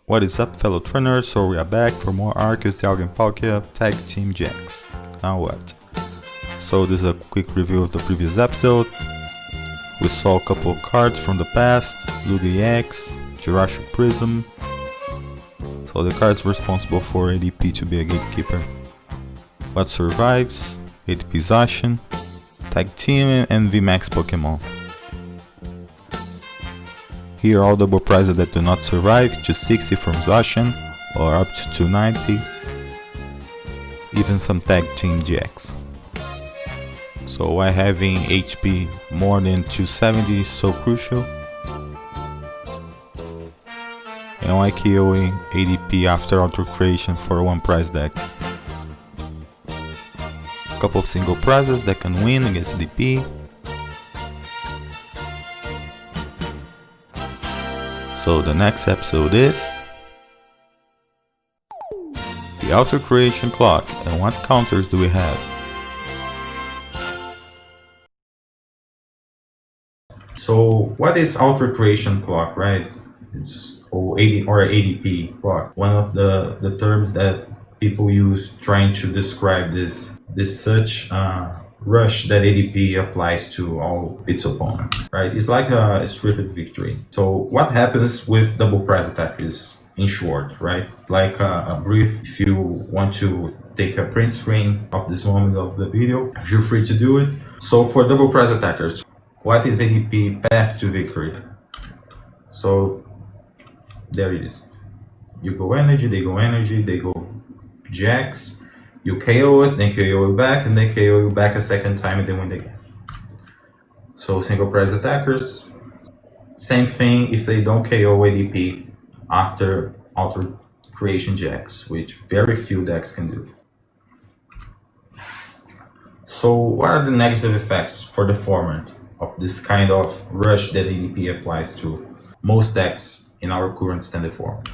What is up, fellow trainers? So we are back for more Arceus, Dialga and Palkia Tag Team Jacks. Now what? So this is a quick review of the previous episode. We saw a couple of cards from the past, Lugia X, Jirachi Prism. So the cards responsible for ADP to be a gatekeeper. What survives, ADP Zacian, Tag Team and VMAX Pokemon. Here all double prizes that do not survive, 260 from Zacian or up to 290. Even some Tag Team GX. So why having HP more than 270 is so crucial. And why KOing ADP after auto creation for one prize decks. A couple of single prizes that can win against ADP. So the next episode is the auto creation clock, and what counters do we have? So what is auto creation clock, right? It's ADP clock. One of the terms that people use trying to describe this such rush that ADP applies to all its opponents, right? It's like a scripted victory. So what happens with double prize attack is, in short, right? Like a brief. If you want to take a print screen of this moment of the video, feel free to do it. So for double prize attackers, what is ADP path to victory? So there it is. You go energy, they go jacks. You KO it, then KO it back, and then KO you back a second time and then win the game. So single prize attackers, same thing if they don't KO ADP after auto creation jacks, which very few decks can do. So what are the negative effects for the format of this kind of rush that ADP applies to most decks in our current standard form?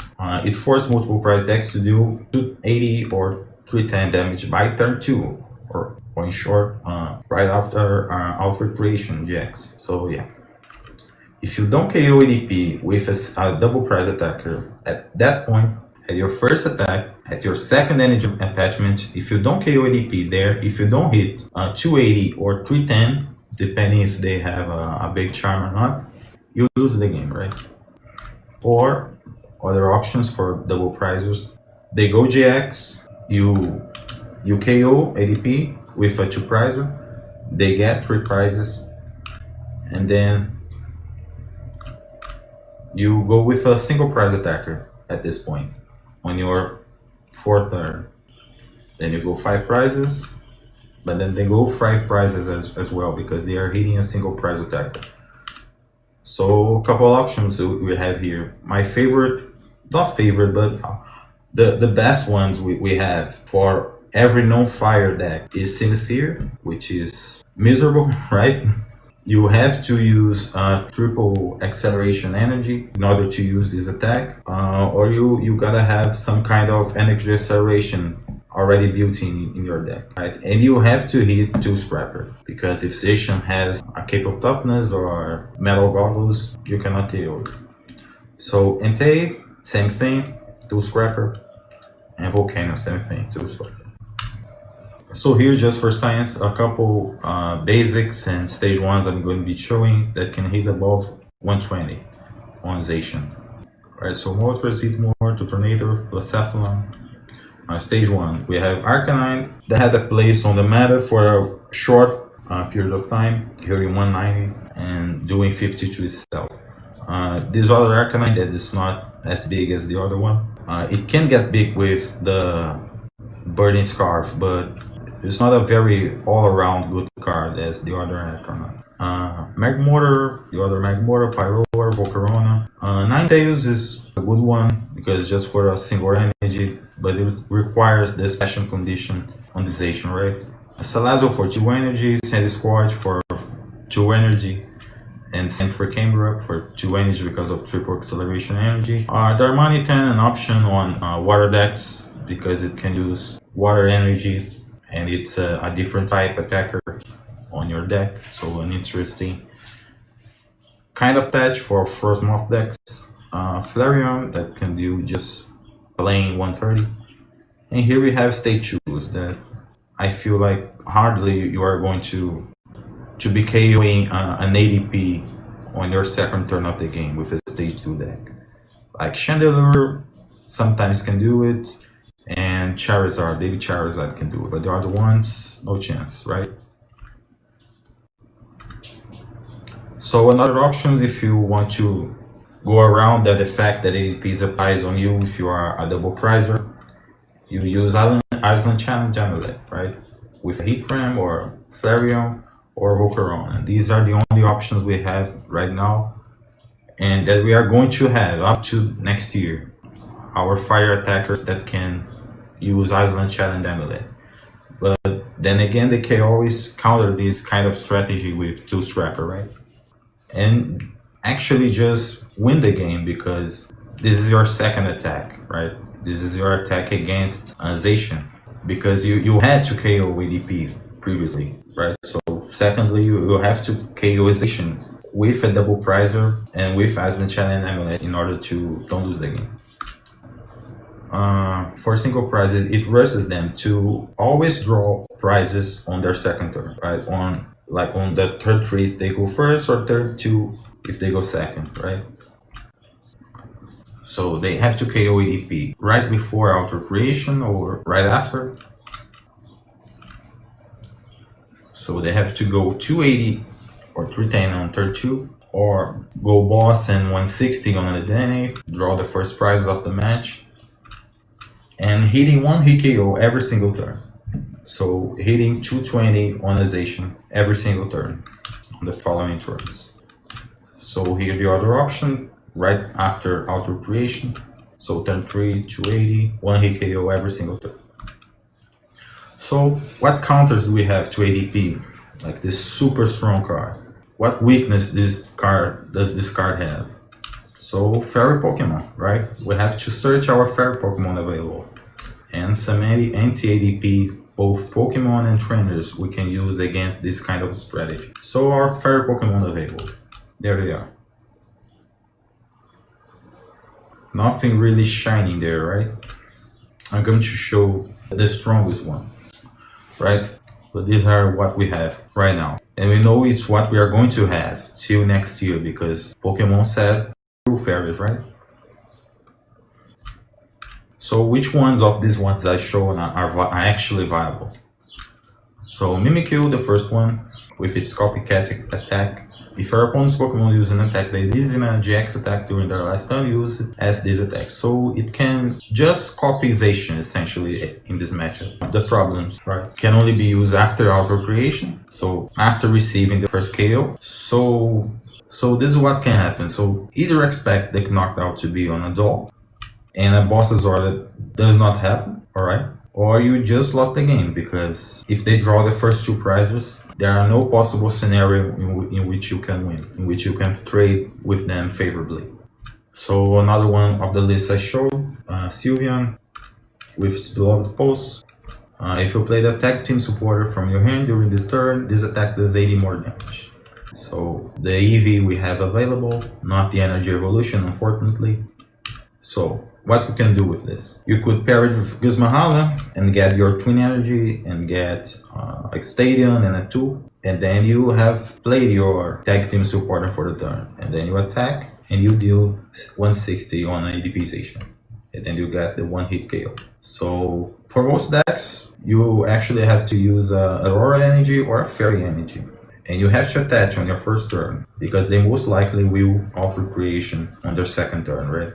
It forces multiple prize decks to do 280 or 310 damage by turn 2, or in short, right after auto creation jacks. So yeah, if you don't KO ADP with a double prize attacker at that point, at your first attack, at your second energy attachment, if you don't KO ADP there, if you don't hit 280 or 310, depending if they have a big charm or not, you lose the game, right? Or other options for double prizers, they go GX, you KO ADP with a 2 prizer, they get 3 prizes, and then you go with a single prize attacker at this point on your 4th turn. Then you go 5 prizes, but then they go 5 prizes as well because they are hitting a single prize attacker. So a couple options we have here. My favorite, not favorite, but the best ones we have for every non-fire deck is Sincere, which is miserable, right? You have to use triple acceleration energy in order to use this attack, or you gotta have some kind of energy acceleration already built in your deck, right? And you have to hit 2 Scrapper, because if Zacian has a Cape of Toughness or Metal Goggles, you cannot KO it. So Entei, same thing, 2 Scrapper, and Volcano, same thing, 2 Scrapper. So here, just for science, a couple basics and stage 1s I'm going to be showing that can hit above 120 on Zacian. Alright, so Moltres, Hitmore, Tutornator, Blacephalon. Stage 1, we have Arcanine that had a place on the meta for a short period of time, hitting 190 and doing 50 to itself. This other Arcanine that is not as big as the other one. It can get big with the Burning Scarf, but it's not a very all-around good card as the other Arcanine. Magmortar, the other Magmortar, Pyroar, Volcarona. Ninetales is a good one because just for a single energy, but it requires the special condition on the Zacian, right? Salazzle for 2 energy, Sandisquatch for 2 energy, and same for Camera for 2 energy because of triple acceleration energy. Darmanitan, an option on water decks because it can use water energy and it's a different type attacker on your deck, so an interesting kind of touch for Frostmoth decks. Flareon that can do just plain 130. And here we have stage 2s that I feel like hardly you are going to be KOing an ADP on your second turn of the game with a stage 2 deck. Like Chandelure sometimes can do it, and Charizard, baby Charizard can do it, but the other ones, no chance, right? So another option, if you want to go around that effect that ADP applies on you if you are a double prizer, you use Island Challenge Amulet, right? With Heatram or Flareon or Volcaron. And these are the only options we have right now and that we are going to have up to next year. Our fire attackers that can use Island Challenge Amulet. But then again, they can always counter this kind of strategy with two Strapper, right? And actually just win the game because this is your second attack, right? This is your attack against Zacian because you had to KO ADP previously, right? So secondly, you have to KO Zacian with a double prizer and with Island Challenge Amulet in order to don't lose the game. For single prizes, it rushes them to always draw prizes on their second turn, right? On the third 3 if they go first, or third 2 if they go second, right? So they have to KO ADP right before auto creation or right after. So they have to go 280 or 310 on turn 2, or go boss and 160 on the DNA, draw the first prize of the match, and hitting 1 hit KO every single turn. So hitting 220 on a Zacian every single turn on the following turns. So here the other option, right after auto creation. So turn 3, 280, 1 hit KO every single turn. So what counters do we have to ADP? Like this super strong card. What weakness does this card have? So fairy Pokemon, right? We have to search our fairy Pokemon available. And some anti-ADP, both Pokemon and trainers we can use against this kind of strategy. So our fairy Pokemon available. There they are. Nothing really shining there, right? I'm going to show the strongest ones, right? But these are what we have right now. And we know it's what we are going to have till next year because Pokemon said true fairies, right? So which ones of these ones I shown are actually viable? So Mimikyu, the first one, with its copycat attack. If your opponent's Pokemon uses an attack that is in a GX attack during their last turn, use it as this attack. So it can just copy Zacian essentially in this matchup. The problems, right, can only be used after auto creation, so after receiving the first KO. So this is what can happen. So either expect the knockout to be on a doll and a boss's order does not happen, alright? Or you just lost the game because if they draw the first 2 prizes, there are no possible scenario in which you can win, in which you can trade with them favorably. So another one of the list I showed, Sylveon with its beloved pulse. If you play the attack team supporter from your hand during this turn, this attack does 80 more damage. So the EV we have available, not the energy evolution unfortunately. So what we can do with this? You could pair it with Guzmahala and get your twin energy and get a Stadium and a 2, and then you have played your tag team supporter for the turn, and then you attack and you deal 160 on an ADP Zacian, and then you get the 1 hit KO. So for most decks, you actually have to use a Aurora energy or a Fairy energy. And you have to attach on your first turn because they most likely will auto creation on their second turn, right?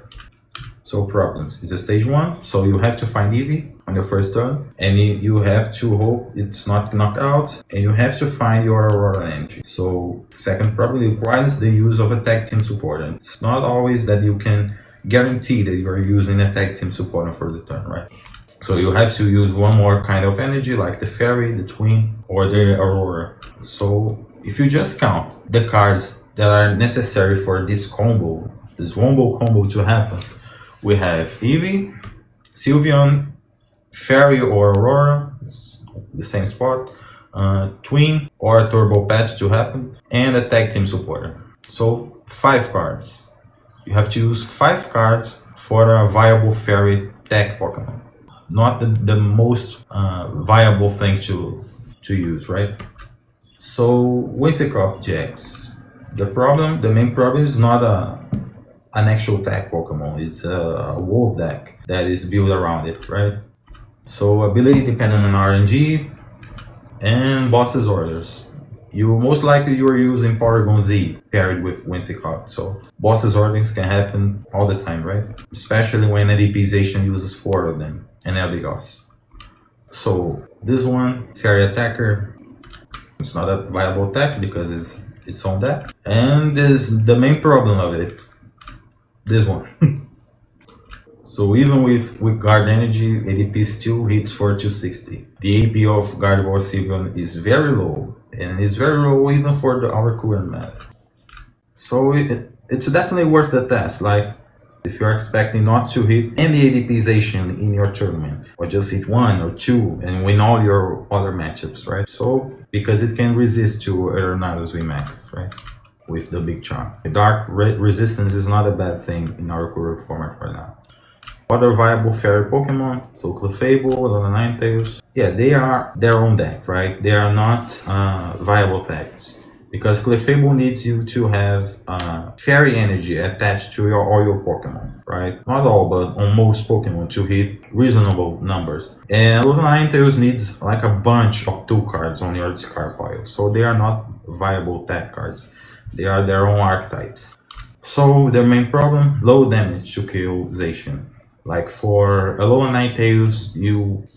So problems. It's a stage 1, so you have to find Eevee on your first turn, and you have to hope it's not knocked out, and you have to find your Aurora energy. So second problem requires the use of a tag team support, and it's not always that you can guarantee that you are using a tag team supporter for the turn, right? So you have to use one more kind of energy like the Fairy, the Twin, or the Aurora. So if you just count the cards that are necessary for this combo, this wombo combo to happen, we have Eevee, Sylveon, Fairy or Aurora, the same spot, Twin or Turbo Patch to happen, and a tag team supporter. So 5 cards. You have to use 5 cards for a viable fairy tech Pokemon. Not the most viable thing to use, right? So Whimsicott GX. The main problem is not an actual tech Pokemon. It's a wolf deck that is built around it, right? So ability dependent on RNG and boss's orders. Most likely you are using Porygon Z paired with Whimsicott. So boss's orders can happen all the time, right? Especially when ADP Zacian uses 4 of them and Eldegoss. So this one, Fairy Attacker, it's not a viable attack because it's its own deck. And this the main problem of it. This one. So even with Guard Energy, ADP still hits for 260. The AP of Gardevoir Sylveon is very low, and it's very low even for our current meta. So it's definitely worth the test. Like, if you're expecting not to hit any ADPization in your tournament, or just hit 1 or 2 and win all your other matchups, right? So, because it can resist to Aeronados VMAX, right? With the big charm. The dark resistance is not a bad thing in our current format right now. Other viable fairy Pokemon, so Clefable, Alola Ninetales, yeah, they are their own deck, right? They are not viable decks. Because Clefable needs you to have fairy energy attached to all your Pokemon, right? Not all, but on most Pokemon to hit reasonable numbers. And Alola Ninetales needs like a bunch of 2 cards on your discard pile, so they are not viable tech cards. They are their own archetypes. So their main problem, low damage to kill Zacian. Like for Alola Ninetales, you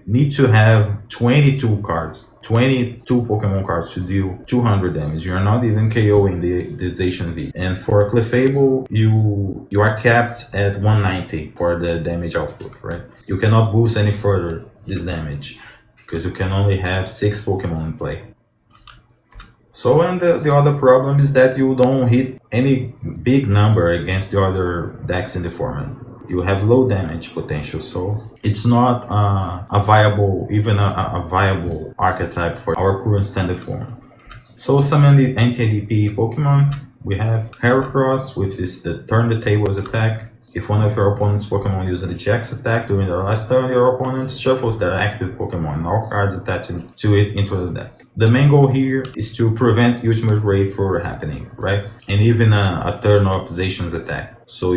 need to have 22 cards, 22 Pokemon cards to deal 200 damage. You're not even KOing the Zacian V. And for Clefable, you are capped at 190 for the damage output, right? You cannot boost any further this damage because you can only have 6 Pokemon in play. So, and the other problem is that you don't hit any big number against the other decks in the format. You have low damage potential, so it's not a viable, even a viable archetype for our current standard form. So some anti-ADP Pokemon, we have Heracross with the turn the tables attack. If one of your opponent's Pokemon uses the GX attack during their last turn, your opponent shuffles their active Pokemon and all cards attached to it into the deck. The main goal here is to prevent Ultimate Raid from happening, right? And even a turn of Zacian's attack. So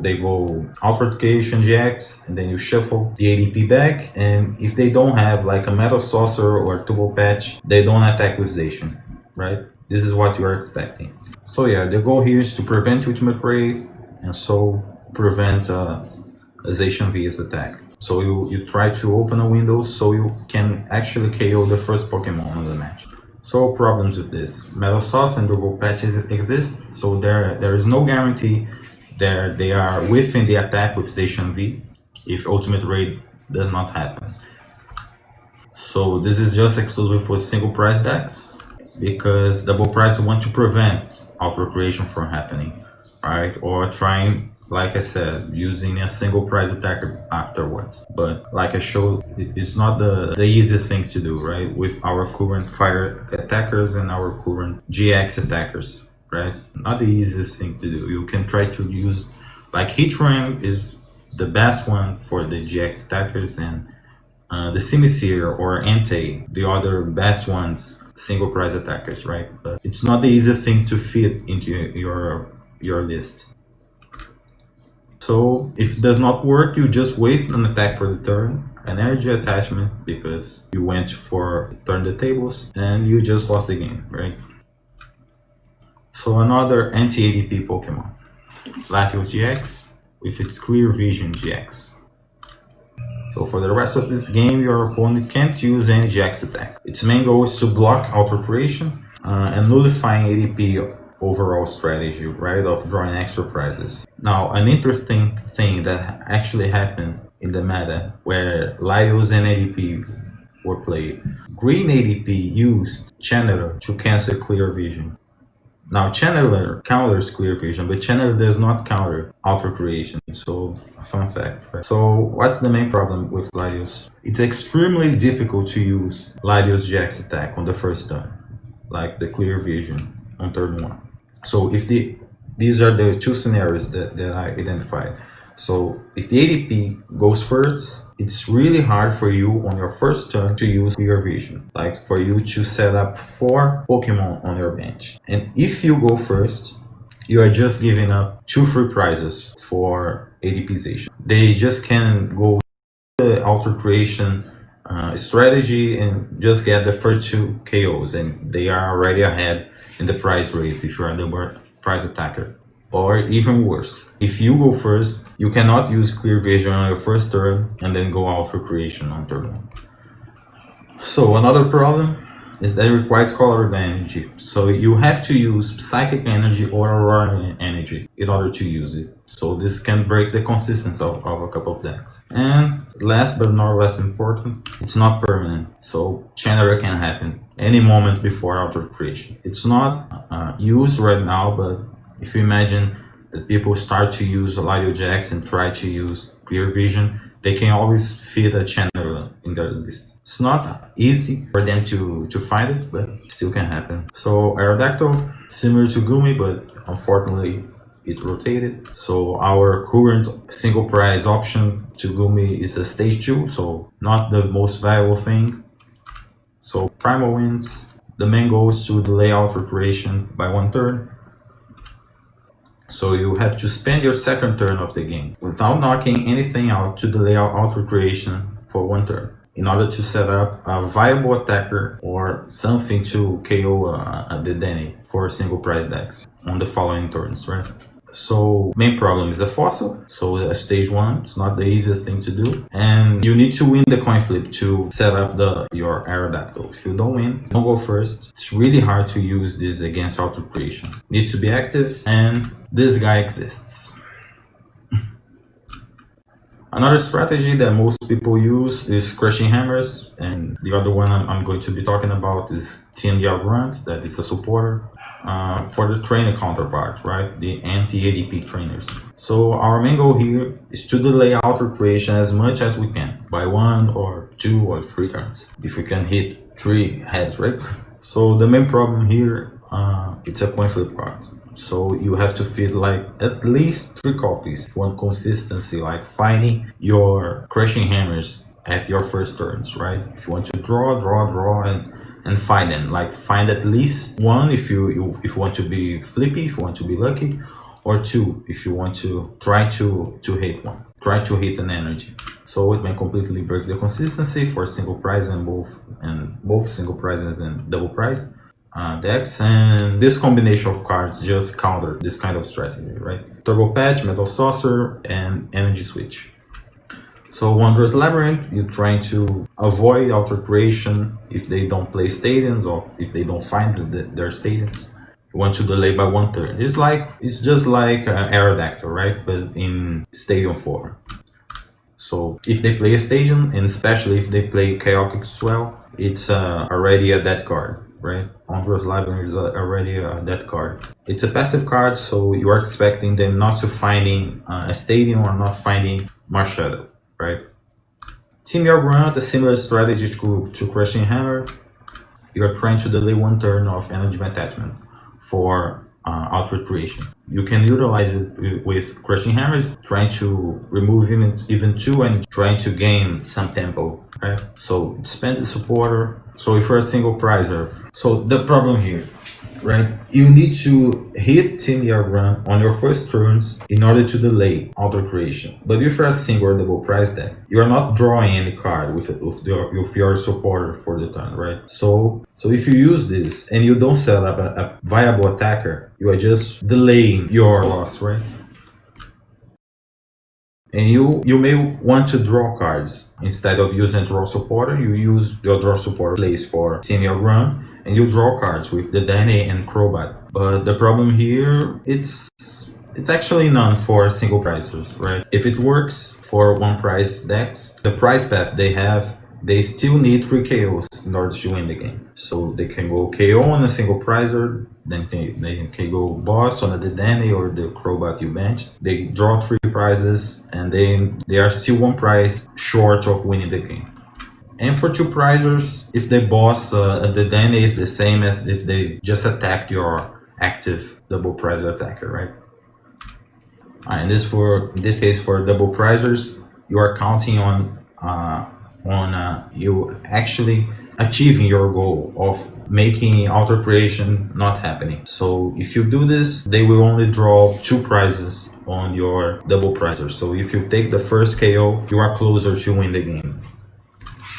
they go Outward Creation GX, and then you shuffle the ADP back, and if they don't have like a Metal Saucer or a Turbo Patch, they don't attack with Zacian, right? This is what you are expecting. So yeah, the goal here is to prevent Ultimate Raid, and so prevent a Zacian V's attack. So you try to open a window so you can actually KO the first Pokemon of the match. So problems with this. Metal Sauce and Turbo Patches exist, so there is no guarantee that they are within the attack with Zacian V if Ultimate Raid does not happen. So this is just exclusive for single price decks because double price want to prevent auto creation from happening, right? Or trying, like I said, using a single price attacker afterwards. But like I showed, it's not the easiest things to do, right? With our current fire attackers and our current GX attackers, right? Not the easiest thing to do. You can try to use, like Heatran is the best one for the GX attackers, and the Simisear or Entei, the other best ones, single price attackers, right? But it's not the easiest thing to fit into your list. So if it does not work, you just waste an attack for the turn, an energy attachment because you went for turn the tables, and you just lost the game, right? So another anti-ADP Pokemon, Latios GX with its Clear Vision GX. So for the rest of this game, your opponent can't use any GX attack. Its main goal is to block Auto Creation and nullifying ADP overall strategy, right, of drawing extra prizes. Now, an interesting thing that actually happened in the meta where Latios and ADP were played. Green ADP used Channeler to cancel Clear Vision. Now, Channeler counters Clear Vision, but Channeler does not counter Auto Creation. So, a fun fact, right? So, what's the main problem with Latios? It's extremely difficult to use Latios GX attack on the first turn, like the Clear Vision on turn 1. So, if the these are the two scenarios that I identified. So if the ADP goes first, it's really hard for you on your first turn to use clear vision, like for you to set up 4 Pokemon on your bench. And if you go first, you are just giving up 2 free prizes for ADPization. They just can go the auto creation strategy and just get the first 2 KOs, and they are already ahead in the prize race if you are the prize attacker. Or even worse, if you go first, you cannot use clear vision on your first turn and then go auto creation on turn 1. So another problem is that it requires color energy. So you have to use psychic energy or aurora energy in order to use it. So this can break the consistency of a couple of decks. And last but not less important, it's not permanent. So Chandra can happen any moment before auto creation. It's not used right now, but if you imagine that people start to use Lido Jacks and try to use clear vision, they can always fit a channel in their list. It's not easy for them to find it, but it still can happen. So Aerodactyl, similar to Gumi, but unfortunately it rotated. So our current single prize option to Gumi is a stage 2, so not the most valuable thing. So Primal wins. The main goal is to delay auto creation by 1 turn. So you have to spend your second turn of the game without knocking anything out to delay auto creation for 1 turn in order to set up a viable attacker or something to KO the Danny for single prize decks on the following turns, right? So main problem is the fossil. So stage 1, it's not the easiest thing to do, and you need to win the coin flip to set up your Aerodactyl. If you don't win, don't go first. It's really hard to use this against auto creation. Needs to be active, and this guy exists. Another strategy that most people use is crushing hammers, and the other one I'm going to be talking about is Team Dialga, that is a supporter. For the trainer counterpart, right? The anti-ADP trainers. So our main goal here is to delay auto creation as much as we can by 1 or 2 or 3 turns. If we can hit 3 heads, right? So the main problem here, it's a coin flip card. So you have to fit like at least 3 copies. If you want consistency, like finding your crushing hammers at your first turns, right? If you want to draw and find them, like find at least 1 if you want to be flippy, if you want to be lucky, or 2 if you want to try to hit 1, try to hit an energy. So it may completely break the consistency for single prize and both single prizes and double prize decks, and this combination of cards just counter this kind of strategy, right? Turbo Patch, Metal Saucer, and Energy Switch. So Wanderer's Labyrinth, you're trying to avoid auto creation if they don't play stadiums or if they don't find their stadiums. You want to delay by 1 turn. It's just like Aerodactyl, right? But in Stadium 4. So if they play a stadium, and especially if they play Chaotic Swell, it's already a dead card, right? Wanderer's Labyrinth is already a dead card. It's a passive card, so you are expecting them not to finding a stadium or not finding Marshadow. Right? Team Dialga, a similar strategy to Crushing Hammer. You are trying to delay 1 turn of energy attachment for auto creation. You can utilize it with Crushing Hammers, trying to remove even 2 and trying to gain some tempo. Right? So spend the supporter. So if you're a single prizer, so the problem here, right? You need to hit Team Dialga on your first turns in order to delay auto creation. But if you're a single or double prize deck, you are not drawing any card with your supporter for the turn, right? So if you use this and you don't set up a viable attacker, you are just delaying your loss, right? And you may want to draw cards. Instead of using draw supporter, you use your draw supporter place for Team Dialga, and you draw cards with the Danny and Crobat. But the problem here, it's actually none for single prizers, right? If it works for 1 prize decks, the prize path they have, they still need 3 KOs in order to win the game. So they can go KO on a single prizer, then they can go boss on the Danny or the Crobat you benched. They draw 3 prizes, and they are still 1 prize short of winning the game. And for 2 prizers, if the boss, the Danny is the same as if they just attacked your active double prize attacker, right? In this case for double prizers, you are counting on you actually achieving your goal of making auto creation not happening. So if you do this, they will only draw 2 prizes on your double prizer. So if you take the first KO, you are closer to win the game.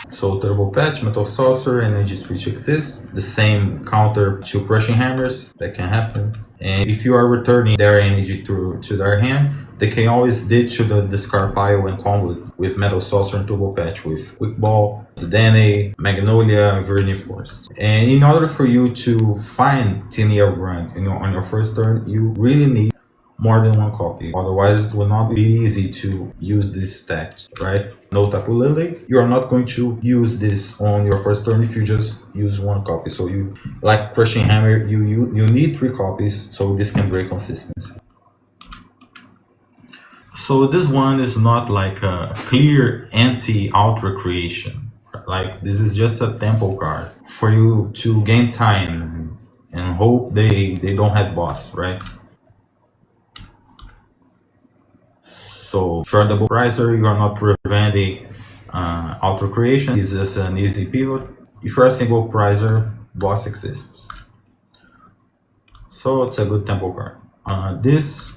So Turbo Patch, Metal Saucer, Energy Switch exists. The same counter to Crushing Hammers, that can happen. And if you are returning their energy to their hand, they can always ditch to the discard pile and combo it with Metal Saucer and Turbo Patch with Quick Ball, Dene, Magnolia, and Verdant Forest. And in order for you to find Tiniel Grunt on your first turn, you really need more than 1 copy. Otherwise, it will not be easy to use this stack, right? No Tapu Lele, you are not going to use this on your first turn if you just use 1 copy. So you, like Crushing Hammer, you need 3 copies, so this can break consistency. So this one is not like a clear anti-ultra creation. Like this is just a tempo card for you to gain time and hope they don't have boss, right? So short double pricer, you are not preventing auto creation. It's just an easy pivot. If you're a single pricer, boss exists. So it's a good tempo card. This,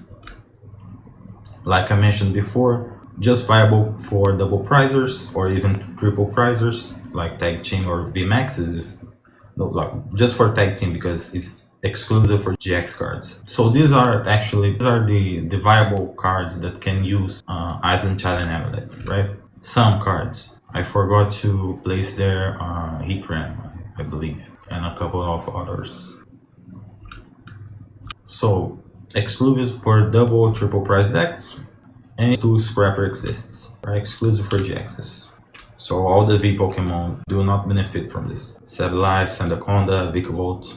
like I mentioned before, just viable for double prizers or even triple prizers like Tag Team or VMAXs. Just for Tag Team because it's exclusive for GX cards. So these are the viable cards that can use Island Child and Amulet, right? Some cards. I forgot to place their Heatran, I believe, and a couple of others. So exclusive for double triple price decks, and 2 Scrapper exists, right? Exclusive for GXs. So all the V Pokemon do not benefit from this. Sableye, Sandaconda, Vikavolt,